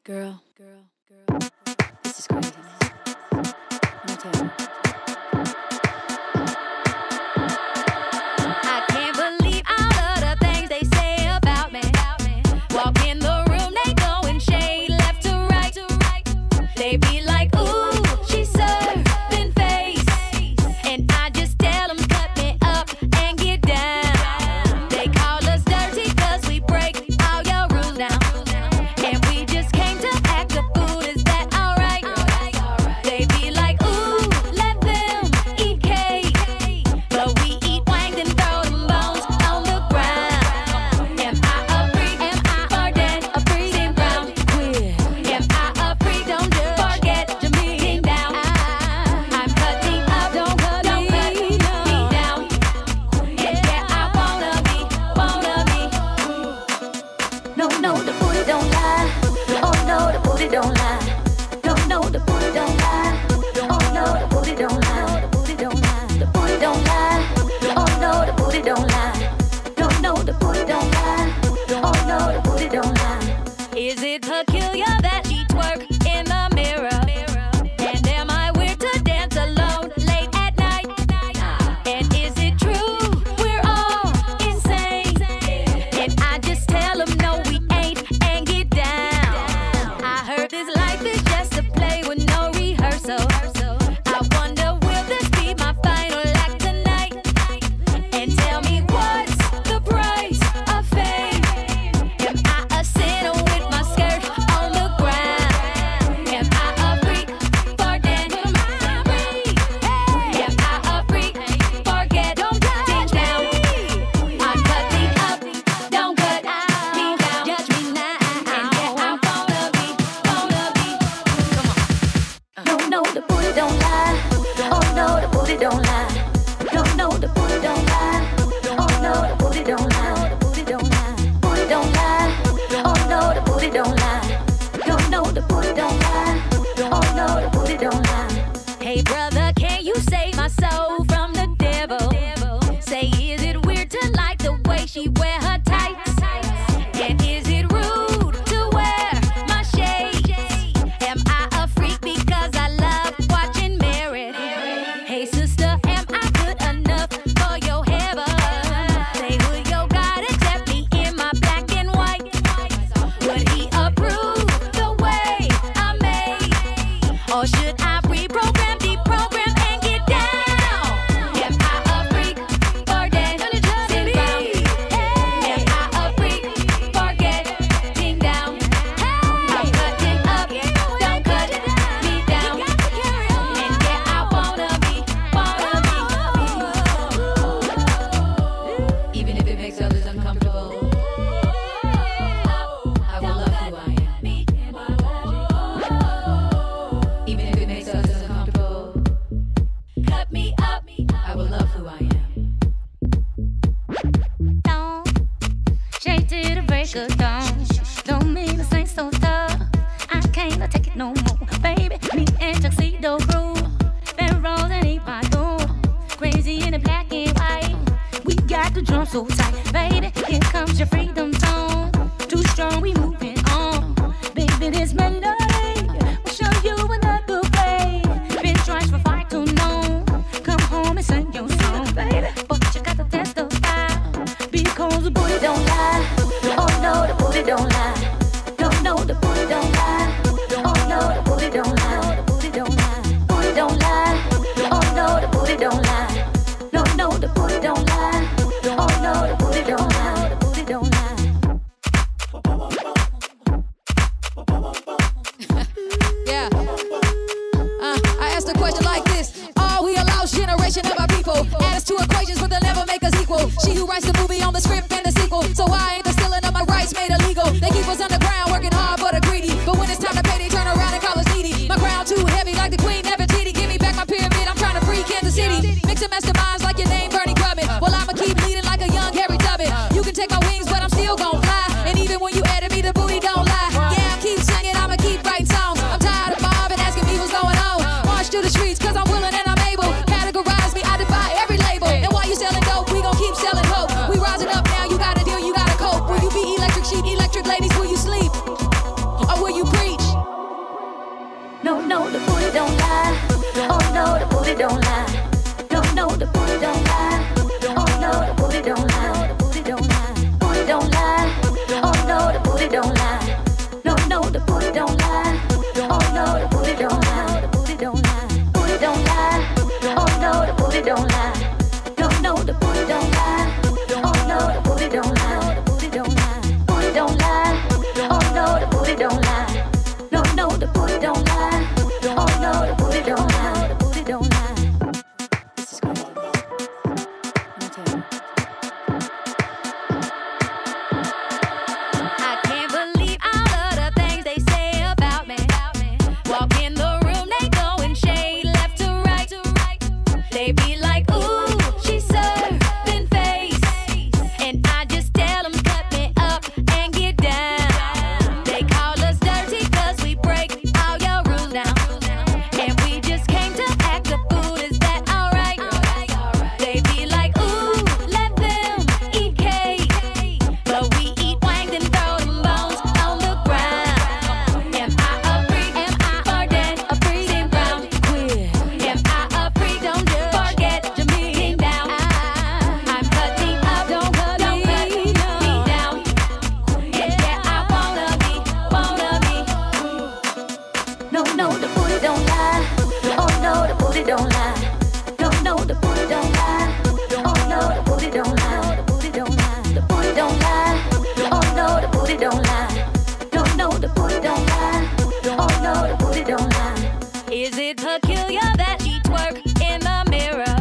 Girl, this is crazy. Let me tell you. I can't believe all of the things they say about me. Walk in the room, they go and shade left to right. They be like, ooh, she's serving face. And I just tell them, cut me up and get down. They call us dirty cause we break all your rules down. And we just came to act the fool, is that alright? They be like, ooh, let them eat cake. But we eat wang and throw them bones on the ground. Am I a freak? Am I for dead? A freak? Sit round, queer. Am I a freak? Don't judge. Forget to me down. I'm cutting up, don't cut me down. And yeah, I wanna be. No, the booty don't lie. Oh no, the booty don't lie. No, the booty don't lie. Oh no, the booty don't lie. The booty don't lie. The booty don't lie. Oh no, the booty don't lie. No, the booty don't lie. Oh no, the booty don't lie. Is it peculiar that she twerk in the mirror? And am I weird to dance alone late at night? And is it true we're all insane? And I just tell them no, we ain't, and get down. I heard this life is just a play with no rehearsal. I wonder, will this be my final act tonight? And tell me, what's the price of fame? Am I a sinner with my skirt on the ground? Am I a freak for dead? Am I a freak? Forget, don't cut down. I'm cutting up, don't cut me down. Judge me now. And yeah, I wanna be. Come on. No, the booty don't lie. Oh no, the booty don't lie. No, the booty don't lie. Oh no, the booty don't lie. The booty don't lie. Booty don't lie. Oh no, the booty don't lie. No, the booty don't lie. Oh no, the booty don't lie. Hey brother, can you save my soul from the devil? Say, is it weird to like the way she wear her tights? And is it rude to wear my shades? Am I a freak because I love watching Merit? Hey sister, am I good enough for your heaven? Say, would your God accept me in my black and white? Would he approve the way I'm made? Or should I reprogram, deprogram, and get down? Am I a freak for dead? Sit round. Am I a freak for getting down? I'm cutting up, don't cut me down. And yeah, I wanna be. Even if it makes others uncomfortable, I will love who I am. Even if it makes others uncomfortable, cut me up, I will love who I am. Dawn, straight to the break of dawn. Don't mean this ain't so tough. I can't take it no more, baby. Me and Tuxedo Crew, Pharaohs and Ipado, crazy in the black and white. We got the drum so tight, baby. Here comes your freedom tone. Too strong, we moving on, baby. This melody will show you another way. Been trying for far too long. Come home and sing your song, baby. But you got to testify because the booty don't lie. Oh no, the booty don't lie. No, the booty don't lie. Oh no, the booty don't lie. The booty don't lie. Booty don't lie. Oh no, the booty don't lie. No, the booty don't lie. Oh no, the booty don't lie. The booty don't lie. Yeah. I asked a question like this: are we a lost generation of our people? Add us to equations, but they'll never make us equal. She who writes the movie on the script and the sequel. So why ain't the stealing of my rights made illegal? They keep us underground, working hard for the greedy. But when it's time to pay, they turn around and call us needy. My crown too heavy, like the Queen Nefertiti. Give me back my pyramid, I'm trying to free Kansas City. Mixing masterminds like your name, Bernie Grubman. Well, I'ma keep leading like a young Harry Tubman. You can take my wings, but I'm still gon' fly. And even when you added me, the booty don't lie. Yeah, I keep singing, I'ma keep writing songs. I'm tired of mobbing, asking me what's going on. March to the streets, cause I'm willing and I'm able. Categorize me, I defy every label. And why you sell no, the booty don't lie. Oh no, the booty don't lie. No, no, the booty don't lie. Oh no, the booty don't lie. The booty don't lie. Booty don't lie. Oh no, the booty don't lie. No, no, the booty don't lie. Oh no, the booty don't lie. The booty don't lie. Booty don't lie. Oh no, the booty don't lie. No, no, the booty don't lie. Oh no, the booty don't lie. The booty don't lie. Booty don't lie. Oh no, the booty don't lie. No, no, the booty don't lie. Oh no, the booty don't lie. The booty don't lie. This is crazy. Let me tell you. I can't believe all of the things they say about me. Walk in the room, they go and shade left to right. They be like, ooh, she's serving face. And I just tell them, cut me up and get down. They call us dirty cause we break all your rules now. And we just came to act the fool, is that alright? They be like, ooh, let them eat cake. But we eat wings and throw them bones on the ground. Am I a freak? Am I forget a freak? Sit round queer. Am I a freak? Don't forget to me down. I'm cutting up, don't cut me down. And yeah, I wanna be. No, no, the booty don't lie. Oh no, the booty don't lie. No, no, the booty don't lie. Oh no, the booty don't lie. The booty don't lie. The booty don't lie. Oh no, the booty don't lie. No, no, the booty don't lie. Oh no, the booty don't lie. Is it peculiar that she twerk in the mirror?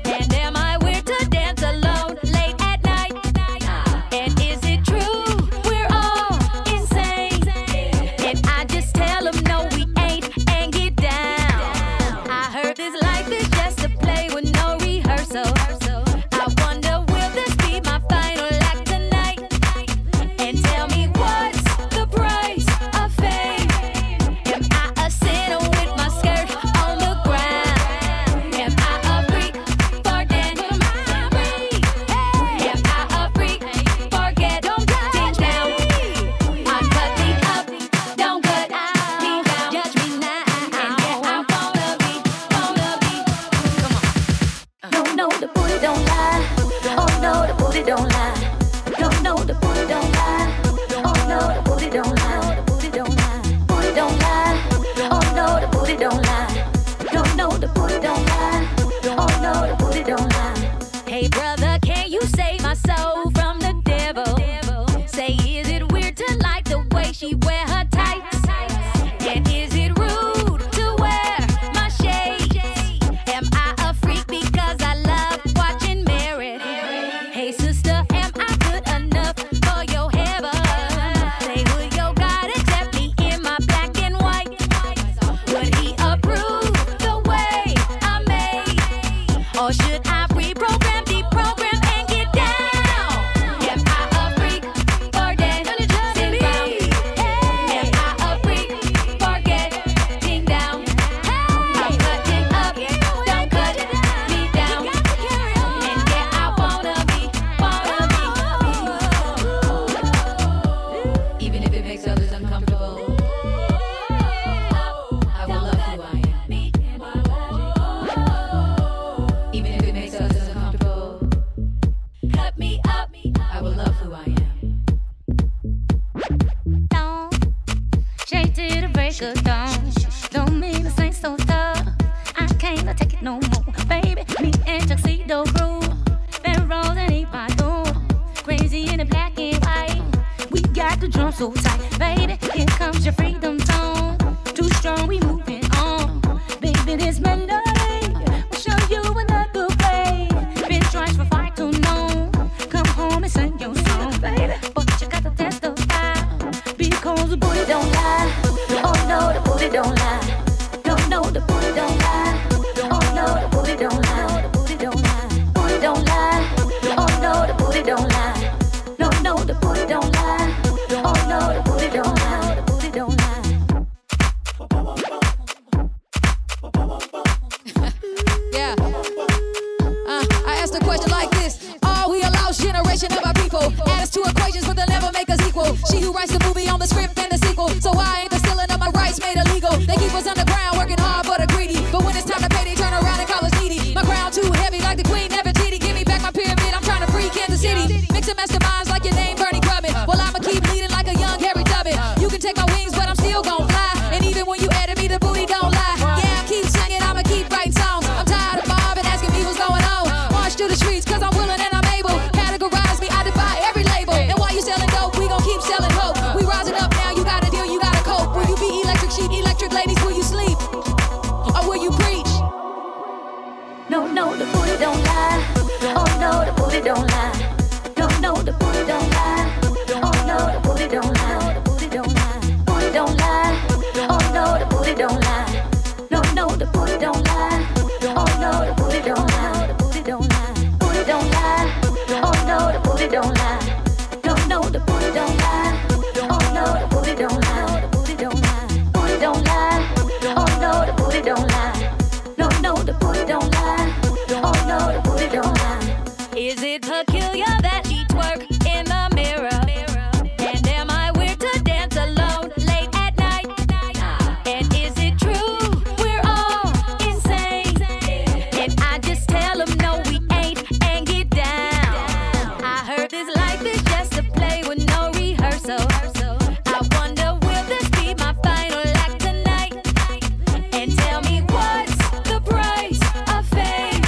And am I weird to dance alone late at night? And is it true we're all insane? And I just tell them no, we ain't, and get down. I heard this life is just a play with no rehearsal. I wonder, will this be my final act tonight? And tell me, what's the price of fame? Am I a sinner with my skirt on the ground? Am I a freak for dancing? Am I a freak for getting down? I'm cutting up, don't cut me down. Judge me now, and yeah, I wanna be. Come on. No, no, the booty don't lie. Oh no, the booty don't lie. No, no, the booty don't lie. Oh no, the booty don't lie. The booty don't lie. Booty don't lie. Oh no, the booty don't lie. No, no, the booty don't lie. Oh no, the booty don't lie. Hey brother, can you save my soul from the devil? Say, is it weird to like the way she wear her tights? And is it rude to wear my shades? Am I a freak because I love watching Mary? Hey sister, am I good enough for your heaven? Say, would your God accept me in my black and white? Would he approve the way I'm made? Or should I reprogram, deprogram, and get down? Am I a freak for dancing round? Am I a freak for getting down? I'm cutting up, don't cut me down. And yeah, I wanna be. Even if it makes others uncomfortable, I will love who I am. Even if it makes others uncomfortable, Cut me up, I will love who I am. down. Straight to the break of dawn. Don't mean this ain't so tough. I can't take it no more, baby. Me and Tuxedo Crew, Ben Rose and Ipado, crazy in the black and white. We got the drum so tight, baby. Here comes your freedom tone. Too strong, we moving on, baby. This melody will show you another way. Been trying for far too long. Come home and sing your song, baby. But you got to testify because the booty don't lie. Oh no, the booty don't lie. No, no, the booty don't lie. Oh no, the booty don't lie. The booty don't lie. Booty don't lie. Oh no, the booty don't lie. No, no, the booty don't lie. Oh no, the booty don't lie. The booty don't lie. Yeah. I asked a question like this. Are we a lost generation of our people? Add us to equations, but they'll never make us equal. She who writes the movie on the script and the sequel. So why ain't the stealing of my rights made illegal? They keep us underground. don't lie. No, no, the booty don't lie. Oh no, the booty don't lie. The booty don't lie. Booty don't lie. Oh no, the booty don't lie. No, no, the booty don't lie. Oh no, the booty don't lie. The booty don't lie. Booty don't lie. Oh no, the booty don't lie. No, no, the booty don't lie. Oh no, the booty don't lie. The booty don't lie. Booty don't lie. Oh no, the booty don't lie. No, no, the booty don't lie. Oh no, the booty don't lie. Is it peculiar that she twerk in the mirror? And am I weird to dance alone late at night? And is it true we're all insane? And I just tell them no, we ain't, and get down. I heard this life is just a play with no rehearsal. I wonder, will this be my final act tonight? And tell me, what's the price of fame?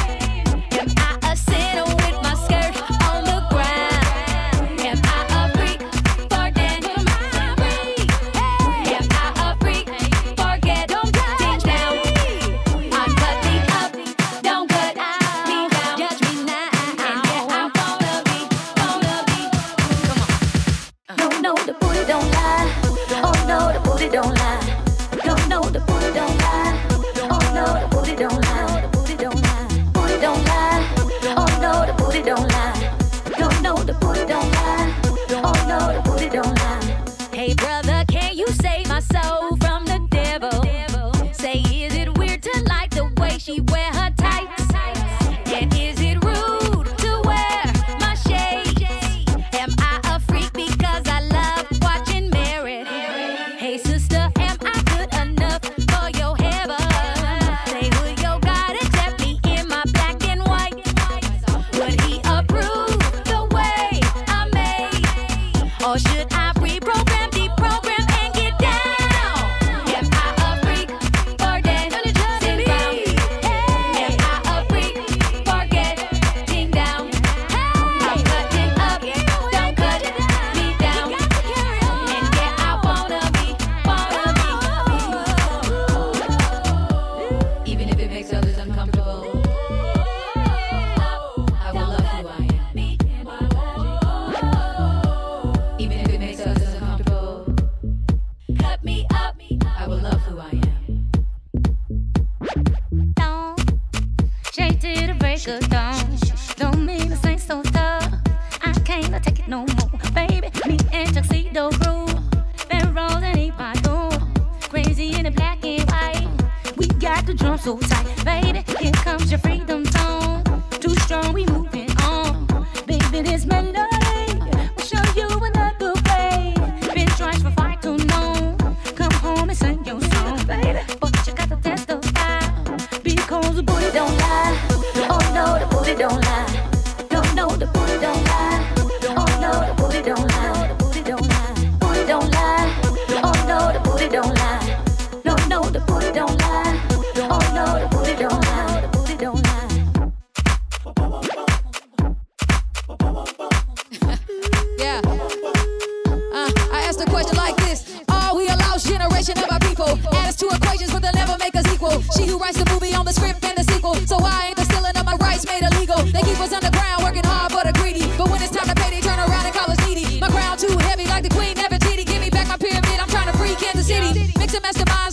Am I a sinner with my skirt on the ground? Am I a freak for dancing? Am I a freak for getting down? I'm cutting up, don't cut me down. Judge me now, and yeah, I wanna be. Come on. No, no, the booty don't lie. Oh no, the booty don't lie. No, no, the booty don't lie. Oh no, the booty don't lie. The booty don't lie. Booty don't lie. Oh no, the booty don't lie. No, no, the booty don't lie. Oh no, the booty don't lie. Hey brother, can you save my soul from the devil? Say, is it weird to like the way she wear her tights? And is it rude to wear my shades? Am I a freak because I love watching Mary? Hey sister, am I good enough for your heaven? Say, would your God accept me in my black and white? Would he approve the way I'm made? Or should I reprogram, deprogram, and get down? Am I a freak for dancing round? Am I a freak for getting down? I'm cutting up, don't cut me down. And yeah, I wanna be. Even if it makes others uncomfortable, I will love who I am. Even if it makes others uncomfortable, Cut me up, I will love who I am. down. Straight to the break of dawn. Don't mean this ain't so tough. I can't take it no more. Baby, me and Tuxedo Crew. Been rolling in my door. Crazy in the black and white. We got the drum so tight. Baby, here comes your freedom tone. Too strong, we moving on. Baby, this melody will show you another way. Been trying for far too long. Come home and sing your song, baby. But you got to testify because the booty don't lie. Oh no, the booty don't lie. No, no, the booty don't lie. Oh no, the booty don't lie. The booty don't lie. Booty don't lie. Oh no, the booty don't lie. No, no, the booty don't lie. Oh no, the booty don't lie. The booty don't lie. Yeah. I asked a question like this. Are we a lost generation of our people? Add us to equations, but they'll never make us equal. She who writes the movie on the script and the sequel. So why ain't the stealing of my rights made illegal? They keep us underground, working hard for the greedy. But when it's time to pay, they turn around and call us needy. My crown too heavy like the Queen Nefertiti. Give me back my pyramid, I'm trying to free Kansas City. Mix and mastermind.